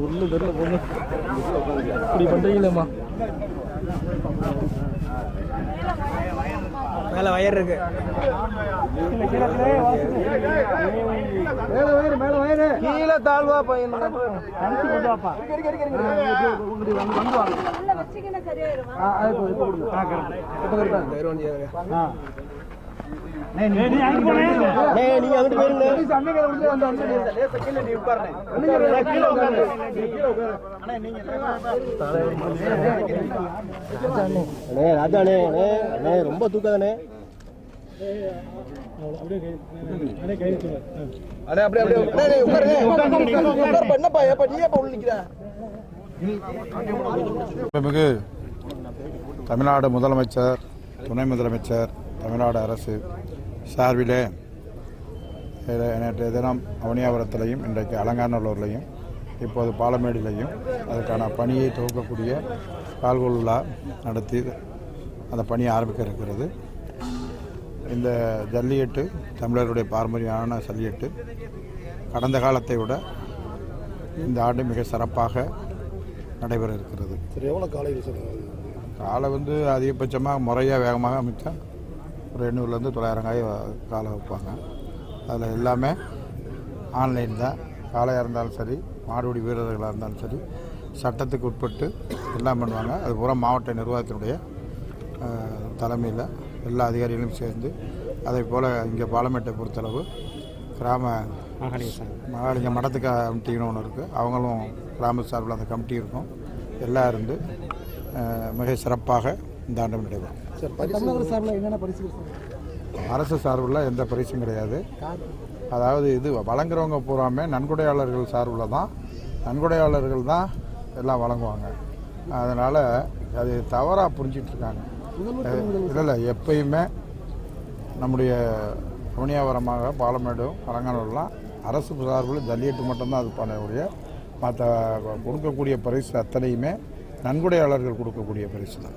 ஒண்ணு தெரியல பொண்ணு இப்படி பண்றீங்களேம்மா. மேல வயர் இருக்கு. கீழே தாழ்வா பையன் ரொம்ப தூக்காதானே. தமிழ்நாடு முதலமைச்சர், துணை முதலமைச்சர், தமிழ்நாடு அரசு சார்பிலே நேற்றைய தினம் அவனியாபுரத்திலையும் இன்றைக்கு அலங்காநல்லூர்லையும் இப்போது பாலமேடிலையும் அதுக்கான பணியை துவக்கக்கூடிய கால்கோள் விழா நடத்தி அந்த பணி ஆரம்பிக்க இருக்கிறது. இந்த ஜல்லிக்கட்டு தமிழர்களுடைய பாரம்பரியமான ஜல்லிக்கட்டு கடந்த காலத்தை விட இந்த ஆண்டு மிக சிறப்பாக நடைபெற இருக்கிறது. எவ்வளோ காலை அதிகபட்சமாக முறையாக வேகமாக அமைச்சா ஒரு 800லேருந்து 900 காய் காலை வைப்பாங்க. அதில் எல்லாமே ஆன்லைன் தான். காளையாக இருந்தாலும் சரி, மாடுபிடி வீரர்களாக இருந்தாலும் சரி, சட்டத்துக்கு உட்பட்டு எல்லாம் பண்ணுவாங்க. அது பூரா மாவட்ட நிர்வாகத்தினுடைய தலைமையில் எல்லா அதிகாரிகளும் சேர்ந்து அதே போல் இங்கே பாலமேட்டை பொறுத்தளவு கிராம மகாலிங்க மடத்துக்கு கமிட்டின்னு ஒன்று இருக்குது. அவங்களும் கிராம சார்பில் அந்த கமிட்டி இருக்கும். எல்லாம் இருந்து மிக சிறப்பாக இந்த ஆண்டு நடைபெறும். அரசு சார்பில் எந்த பரிசும் கிடையாது. அதாவது இது வழங்குறவங்க பூராமே நன்கொடையாளர்கள் சார்பில் தான், நன்கொடையாளர்கள் தான் எல்லாம் வழங்குவாங்க. அதனால் அது தவறாக புரிஞ்சிட்ருக்காங்க. இல்லை எப்பயுமே நம்முடைய அவனியாபுரமாக பாலமேடும் அலங்காநல்லூர்லாம் அரசு சார்பில் ஜல்லிக்கட்டு மட்டும்தான் அது பண்ணக்கூடிய, மற்ற கொடுக்கக்கூடிய பரிசு அத்தனையுமே நன்கொடையாளர்கள் கொடுக்கக்கூடிய பரிசு தான்.